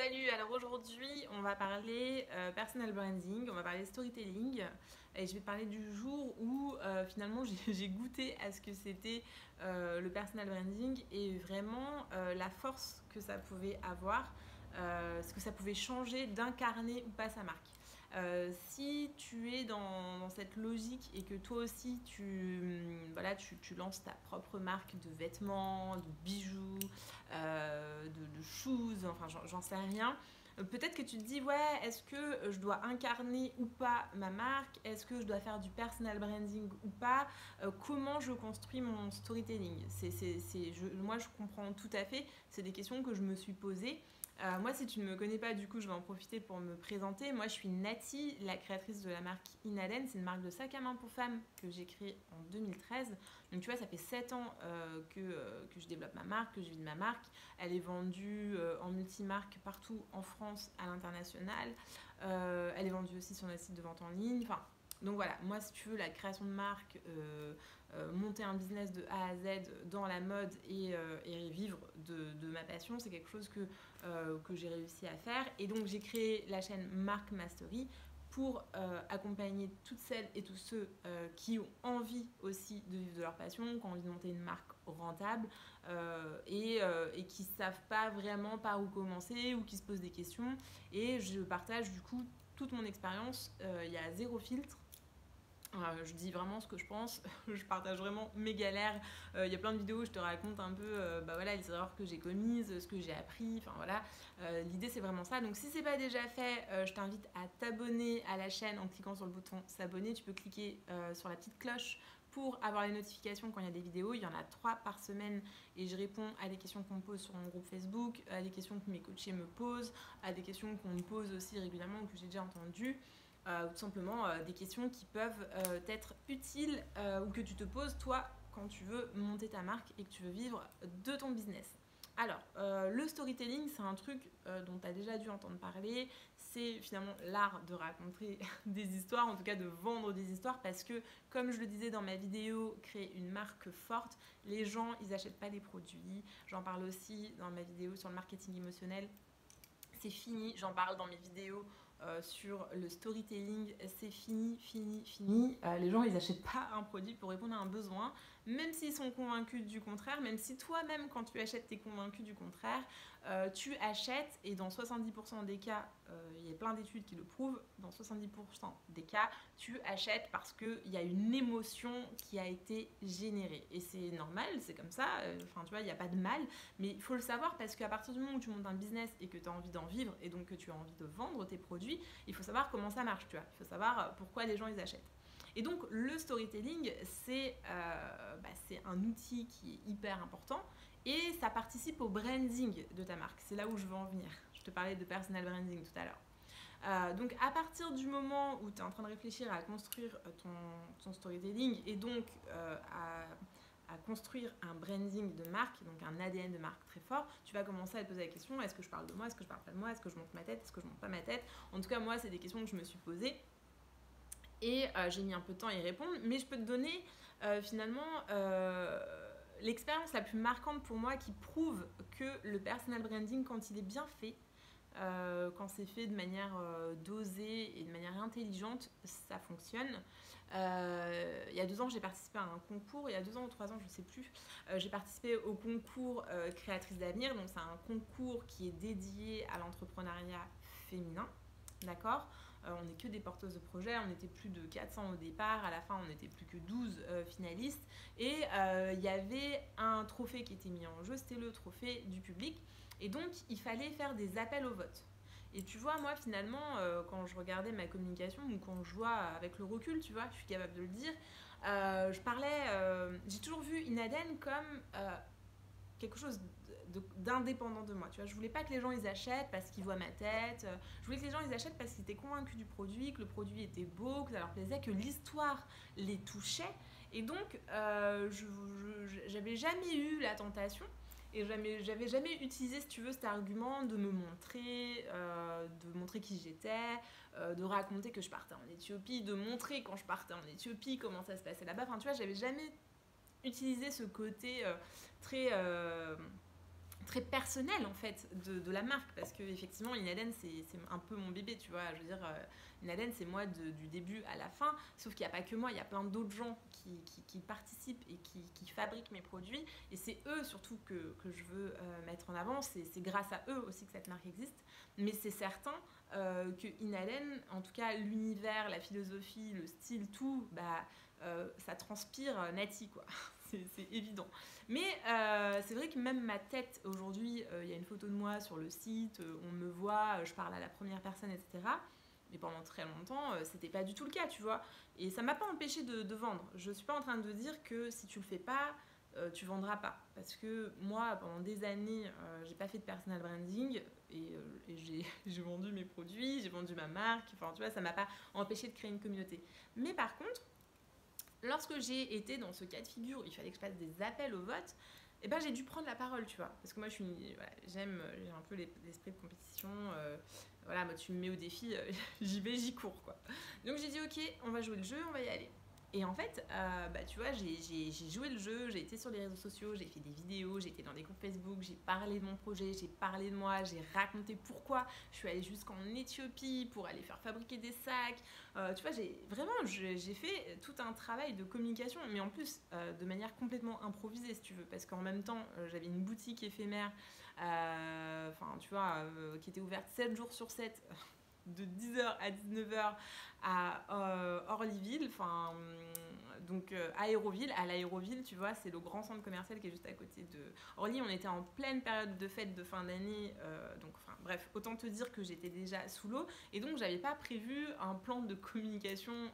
Salut, alors aujourd'hui on va parler personal branding, on va parler storytelling et je vais te parler du jour où finalement j'ai goûté à ce que c'était le personal branding et vraiment la force que ça pouvait avoir, ce que ça pouvait changer d'incarner ou pas sa marque. Si tu es dans cette logique et que toi aussi voilà, tu lances ta propre marque de vêtements, de bijoux, de shoes, enfin j'en sais rien. Peut-être que tu te dis, ouais, est-ce que je dois incarner ou pas ma marque? Est-ce que je dois faire du personal branding ou pas? Comment je construis mon storytelling? Moi, je comprends tout à fait. C'est des questions que je me suis posées. Moi, si tu ne me connais pas, du coup, je vais en profiter pour me présenter. Moi, je suis Nati, la créatrice de la marque Inaden. C'est une marque de sac à main pour femmes que j'ai créée en 2013. Donc, tu vois, ça fait 7 ans que je développe ma marque, que je vis de ma marque. Elle est vendue en multimarque partout en France, à l'international. Elle est vendue aussi sur notre site de vente en ligne. Enfin, donc voilà, moi si tu veux la création de marque, monter un business de A à Z dans la mode et vivre de ma passion, c'est quelque chose que j'ai réussi à faire. Et donc j'ai créé la chaîne Marque Mastery pour accompagner toutes celles et tous ceux qui ont envie aussi de vivre de leur passion, qui ont envie de monter une marque rentable et qui ne savent pas vraiment par où commencer ou qui se posent des questions. Et je partage du coup toute mon expérience, il y a zéro filtre. Je dis vraiment ce que je pense, je partage vraiment mes galères. Il y a plein de vidéos où je te raconte un peu bah voilà, les erreurs que j'ai commises, ce que j'ai appris. Enfin voilà, l'idée c'est vraiment ça. Donc si c'est pas déjà fait, je t'invite à t'abonner à la chaîne en cliquant sur le bouton s'abonner. Tu peux cliquer sur la petite cloche pour avoir les notifications quand il y a des vidéos. Il y en a 3 par semaine et je réponds à des questions qu'on me pose sur mon groupe Facebook, à des questions que mes coachés me posent, à des questions qu'on me pose aussi régulièrement ou que j'ai déjà entendues. Ou tout simplement des questions qui peuvent être utiles ou que tu te poses toi quand tu veux monter ta marque et que tu veux vivre de ton business. Alors, le storytelling, c'est un truc dont tu as déjà dû entendre parler. C'est finalement l'art de raconter des histoires, en tout cas de vendre des histoires, parce que, comme je le disais dans ma vidéo, créer une marque forte, les gens, ils n'achètent pas des produits. J'en parle aussi dans ma vidéo sur le marketing émotionnel. C'est fini, j'en parle dans mes vidéos sur le storytelling, c'est fini, fini, fini. Les gens, ils n'achètent pas un produit pour répondre à un besoin, même s'ils sont convaincus du contraire, même si toi-même, quand tu achètes, tu es convaincu du contraire, tu achètes et dans 70% des cas, il y a plein d'études qui le prouvent, dans 70% des cas, tu achètes parce qu'il y a une émotion qui a été générée. Et c'est normal, c'est comme ça, enfin tu vois, il n'y a pas de mal, mais il faut le savoir parce qu'à partir du moment où tu montes un business et que tu as envie d'en vivre et donc que tu as envie de vendre tes produits, il faut savoir comment ça marche, tu vois. Il faut savoir pourquoi les gens ils achètent. Et donc le storytelling, c'est un outil qui est hyper important et ça participe au branding de ta marque. C'est là où je veux en venir. Je te parlais de personal branding tout à l'heure. Donc à partir du moment où tu es en train de réfléchir à construire ton storytelling et donc à construire un branding de marque, donc un ADN de marque très fort, tu vas commencer à te poser la question, est-ce que je parle de moi, est-ce que je parle pas de moi, est-ce que je monte ma tête, est-ce que je monte pas ma tête? En tout cas, moi, c'est des questions que je me suis posées et j'ai mis un peu de temps à y répondre, mais je peux te donner finalement l'expérience la plus marquante pour moi qui prouve que le personal branding, quand il est bien fait, quand c'est fait de manière dosée et de manière intelligente, ça fonctionne. Il y a 2 ans, j'ai participé à un concours. Il y a 2 ans ou 3 ans, je ne sais plus. J'ai participé au concours Créatrice d'avenir. Donc, c'est un concours qui est dédié à l'entrepreneuriat féminin. D'accord. On n'est que des porteuses de projets. On était plus de 400 au départ. À la fin, on n'était plus que 12 finalistes. Et il y avait un trophée qui était mis en jeu. C'était le trophée du public. Et donc, il fallait faire des appels au vote. Et tu vois, moi, finalement, quand je regardais ma communication ou quand je vois avec le recul, tu vois, je suis capable de le dire, j'ai toujours vu Inaden comme quelque chose d'indépendant de moi. Tu vois, je voulais pas que les gens ils achètent parce qu'ils voient ma tête. Je voulais que les gens ils achètent parce qu'ils étaient convaincus du produit, que le produit était beau, que ça leur plaisait, que l'histoire les touchait. Et donc, j'avais jamais eu la tentation et j'avais jamais utilisé, si tu veux, cet argument de me montrer, de montrer qui j'étais, de raconter que je partais en Éthiopie, de montrer quand je partais en Éthiopie, comment ça se passait là-bas. Enfin, tu vois, j'avais jamais utilisé ce côté très très personnel en fait de la marque, parce que effectivement Inaden c'est un peu mon bébé, tu vois. Je veux dire, Inaden c'est moi du début à la fin, sauf qu'il n'y a pas que moi, il y a plein d'autres gens qui participent et qui fabriquent mes produits, et c'est eux surtout que je veux mettre en avant. C'est grâce à eux aussi que cette marque existe. Mais c'est certain que Inaden, en tout cas l'univers, la philosophie, le style, tout, bah ça transpire Nati quoi. C'est évident. Mais c'est vrai que même ma tête, aujourd'hui, il y a une photo de moi sur le site, on me voit, je parle à la première personne, etc. Mais pendant très longtemps, c'était pas du tout le cas, tu vois. Et ça m'a pas empêché de vendre. Je suis pas en train de dire que si tu le fais pas, tu vendras pas. Parce que moi, pendant des années, j'ai pas fait de personal branding et j'ai vendu mes produits, j'ai vendu ma marque. Enfin, tu vois, ça m'a pas empêché de créer une communauté. Mais par contre, lorsque j'ai été dans ce cas de figure où il fallait que je fasse des appels au vote, eh ben, j'ai dû prendre la parole, tu vois. Parce que moi, voilà, j'ai un peu l'esprit de compétition. Voilà, moi, tu me mets au défi, j'y vais, j'y cours, quoi. Donc, j'ai dit, ok, on va jouer le jeu, on va y aller. Et en fait, bah, tu vois, j'ai joué le jeu, j'ai été sur les réseaux sociaux, j'ai fait des vidéos, j'ai été dans des groupes Facebook, j'ai parlé de mon projet, j'ai parlé de moi, j'ai raconté pourquoi je suis allée jusqu'en Éthiopie pour aller faire fabriquer des sacs. Tu vois, j'ai fait tout un travail de communication, mais en plus de manière complètement improvisée, si tu veux, parce qu'en même temps, j'avais une boutique éphémère, enfin, tu vois, qui était ouverte 7 jours sur 7, de 10h à 19h à Orlyville, enfin donc à l'Aéroville, tu vois, c'est le grand centre commercial qui est juste à côté de Orly. On était en pleine période de fête de fin d'année, donc enfin bref, autant te dire que j'étais déjà sous l'eau, et donc j'avais pas prévu un plan de communication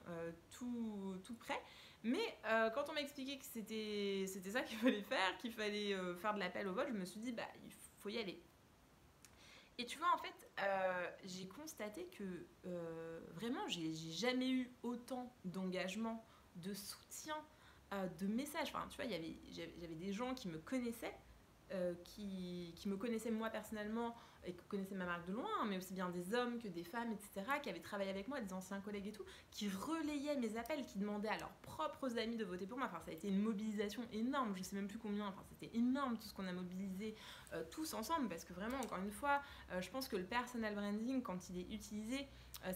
tout prêt. Mais quand on m'a expliqué que c'était ça qu'il fallait faire de l'appel au vote, je me suis dit bah il faut y aller. Et tu vois, en fait, j'ai constaté que vraiment, j'ai jamais eu autant d'engagement, de soutien, de messages. Enfin, tu vois, j'avais des gens qui me connaissaient, qui me connaissaient moi personnellement et qui connaissaient ma marque de loin, hein, mais aussi bien des hommes que des femmes, etc., qui avaient travaillé avec moi, des anciens collègues et tout, qui relayaient mes appels, qui demandaient à leurs propres amis de voter pour moi. Enfin, ça a été une mobilisation énorme, je sais même plus combien, enfin, c'était énorme tout ce qu'on a mobilisé tous ensemble, parce que vraiment, encore une fois, je pense que le personal branding, quand il est utilisé,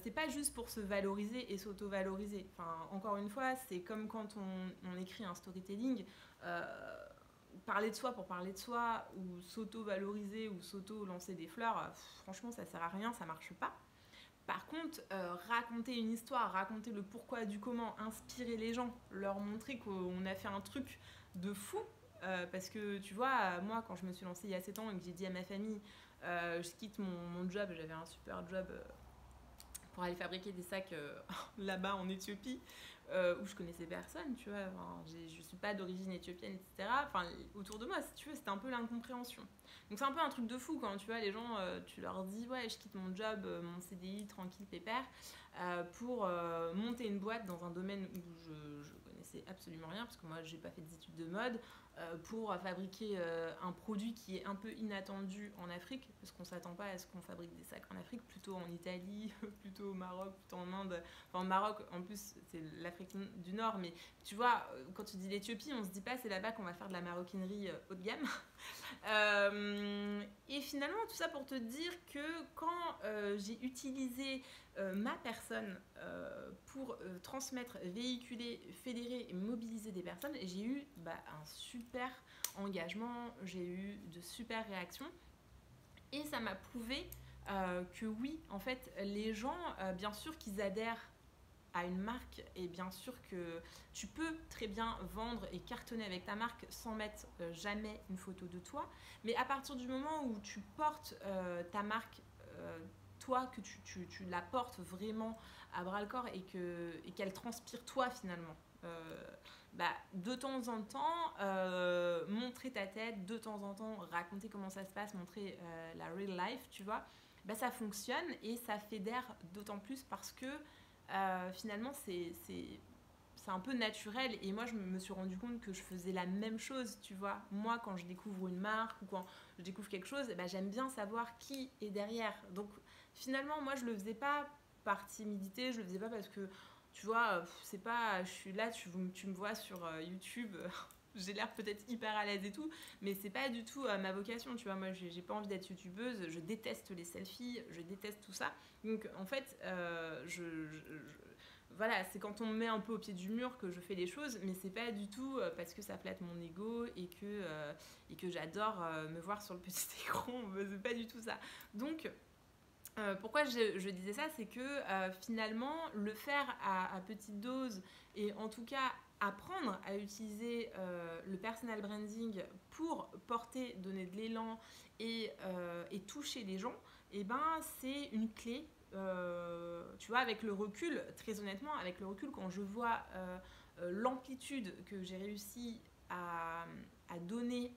c'est pas juste pour se valoriser et s'auto-valoriser. Enfin, encore une fois, c'est comme quand on écrit un storytelling. Parler de soi pour parler de soi, ou s'auto-valoriser, ou s'auto-lancer des fleurs, franchement, ça sert à rien, ça marche pas. Par contre, raconter une histoire, raconter le pourquoi du comment, inspirer les gens, leur montrer qu'on a fait un truc de fou, parce que tu vois, moi, quand je me suis lancée il y a 7 ans et que j'ai dit à ma famille, je quitte mon job, j'avais un super job pour aller fabriquer des sacs là-bas en Éthiopie, où je connaissais personne, tu vois. Enfin, je suis pas d'origine éthiopienne, etc. Enfin, autour de moi, si tu veux, c'était un peu l'incompréhension. Donc c'est un peu un truc de fou quand tu vois les gens, tu leur dis ouais, je quitte mon job, mon CDI, tranquille, pépère, pour monter une boîte dans un domaine où je connaissais absolument rien, parce que moi j'ai pas fait des études de mode, pour fabriquer un produit qui est un peu inattendu en Afrique, parce qu'on s'attend pas à ce qu'on fabrique des sacs en Afrique, plutôt en Italie, plutôt au Maroc, plutôt en Inde. Enfin, au Maroc, en plus, c'est l'Afrique du Nord, mais tu vois, quand tu dis l'Éthiopie, on se dit pas c'est là-bas qu'on va faire de la maroquinerie haut de gamme. Et finalement, tout ça pour te dire que quand j'ai utilisé ma personne pour transmettre, véhiculer, fédérer et mobiliser des personnes, j'ai eu un super engagement, j'ai eu de super réactions, et ça m'a prouvé que oui, en fait, les gens, bien sûr qu'ils adhèrent à une marque, et bien sûr que tu peux très bien vendre et cartonner avec ta marque sans mettre jamais une photo de toi, mais à partir du moment où tu portes ta marque, toi, que tu la portes vraiment à bras le corps, et qu'elle transpire toi finalement, de temps en temps montrer ta tête, de temps en temps raconter comment ça se passe, montrer la real life, tu vois, ça fonctionne et ça fédère d'autant plus, parce que finalement c'est un peu naturel. Et moi je me suis rendu compte que je faisais la même chose, tu vois. Moi, quand je découvre une marque ou quand je découvre quelque chose, j'aime bien savoir qui est derrière. Donc finalement, moi je le faisais pas par timidité, je le faisais pas parce que tu vois, c'est pas, je suis là, tu me vois sur YouTube j'ai l'air peut-être hyper à l'aise et tout, mais c'est pas du tout ma vocation, tu vois. Moi, j'ai pas envie d'être youtubeuse, je déteste les selfies, je déteste tout ça. Donc, en fait, voilà, c'est quand on me met un peu au pied du mur que je fais les choses, mais c'est pas du tout parce que ça flatte mon ego et que j'adore me voir sur le petit écran, c'est pas du tout ça. Donc, pourquoi je disais ça, c'est que finalement, le faire à petite dose et en tout cas apprendre à utiliser le personal branding pour porter, donner de l'élan et toucher les gens, et ben c'est une clé. Tu vois, avec le recul, très honnêtement, avec le recul, quand je vois l'amplitude que j'ai réussi à donner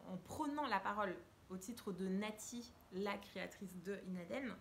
en prenant la parole au titre de Nati, la créatrice de Inaden,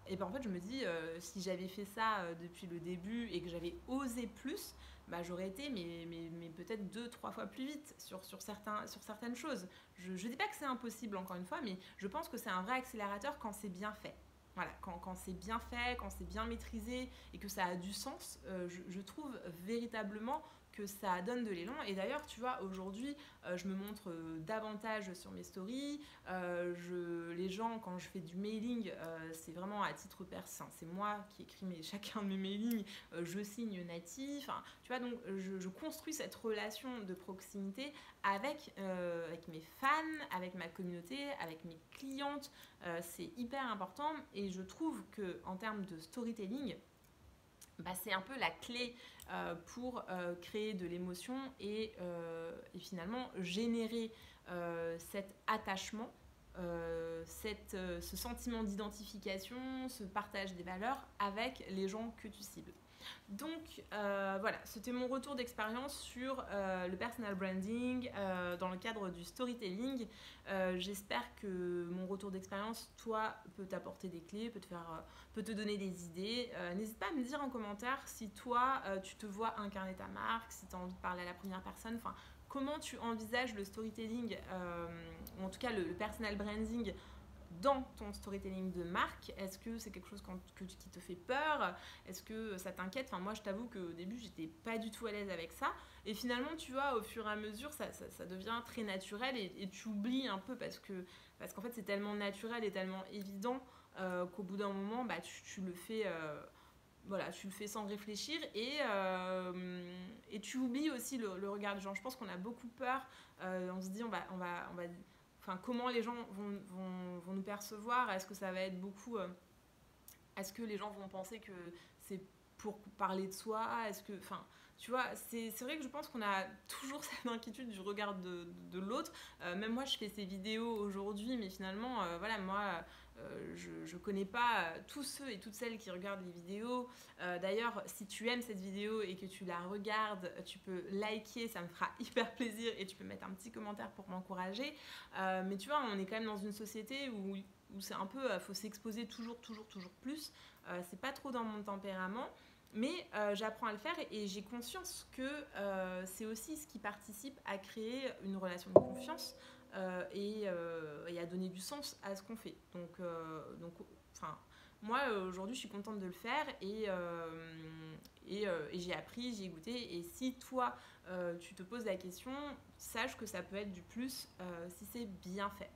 et ben en fait je me dis si j'avais fait ça depuis le début et que j'avais osé plus, bah, j'aurais été mais peut-être 2-3 fois plus vite sur certaines choses. Je dis pas que c'est impossible encore une fois, mais je pense que c'est un vrai accélérateur quand c'est bien fait. Voilà, quand c'est bien fait, quand c'est bien maîtrisé et que ça a du sens, je trouve véritablement que ça donne de l'élan. Et d'ailleurs, tu vois, aujourd'hui, je me montre davantage sur mes stories. Les gens, quand je fais du mailing, c'est vraiment à titre perso. C'est moi qui écris chacun de mes mailings. Je signe natif. Enfin, tu vois, donc je construis cette relation de proximité avec mes fans, avec ma communauté, avec mes clientes. C'est hyper important. Et je trouve qu'en termes de storytelling, bah, c'est un peu la clé pour créer de l'émotion et finalement générer cet attachement, ce sentiment d'identification, ce partage des valeurs avec les gens que tu cibles. Donc voilà, c'était mon retour d'expérience sur le personal branding dans le cadre du storytelling. J'espère que mon retour d'expérience, toi, peut t'apporter des clés, peut te donner des idées. N'hésite pas à me dire en commentaire si toi, tu te vois incarner ta marque, si tu as envie de parler à la première personne. Enfin, comment tu envisages le storytelling, ou en tout cas le personal branding dans ton storytelling de marque? Est-ce que c'est quelque chose qui te fait peur? Est-ce que ça t'inquiète? Enfin, moi, je t'avoue qu'au début, j'étais pas du tout à l'aise avec ça. Et finalement, tu vois, au fur et à mesure, ça devient très naturel et tu oublies un peu parce qu'en fait, c'est tellement naturel et tellement évident qu'au bout d'un moment, bah, tu le fais... voilà, tu le fais sans réfléchir et tu oublies aussi le regard des gens. Je pense qu'on a beaucoup peur. On se dit, enfin, comment les gens vont nous percevoir? Est-ce que ça va être beaucoup... est-ce que les gens vont penser que c'est pour parler de soi? Est-ce que... Enfin, tu vois, c'est vrai que je pense qu'on a toujours cette inquiétude du regard de l'autre. Même moi, je fais ces vidéos aujourd'hui, mais finalement, voilà, moi... je connais pas tous ceux et toutes celles qui regardent les vidéos. D'ailleurs, si tu aimes cette vidéo et que tu la regardes, tu peux liker, ça me fera hyper plaisir, et tu peux mettre un petit commentaire pour m'encourager. Mais tu vois, on est quand même dans une société où c'est un peu, faut s'exposer toujours plus. C'est pas trop dans mon tempérament. Mais j'apprends à le faire et j'ai conscience que c'est aussi ce qui participe à créer une relation de confiance et à donner du sens à ce qu'on fait. Donc enfin, moi aujourd'hui je suis contente de le faire et j'ai appris, j'ai goûté. Et si toi tu te poses la question, sache que ça peut être du plus si c'est bien fait.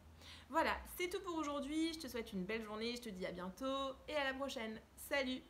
Voilà, c'est tout pour aujourd'hui. Je te souhaite une belle journée, je te dis à bientôt et à la prochaine. Salut!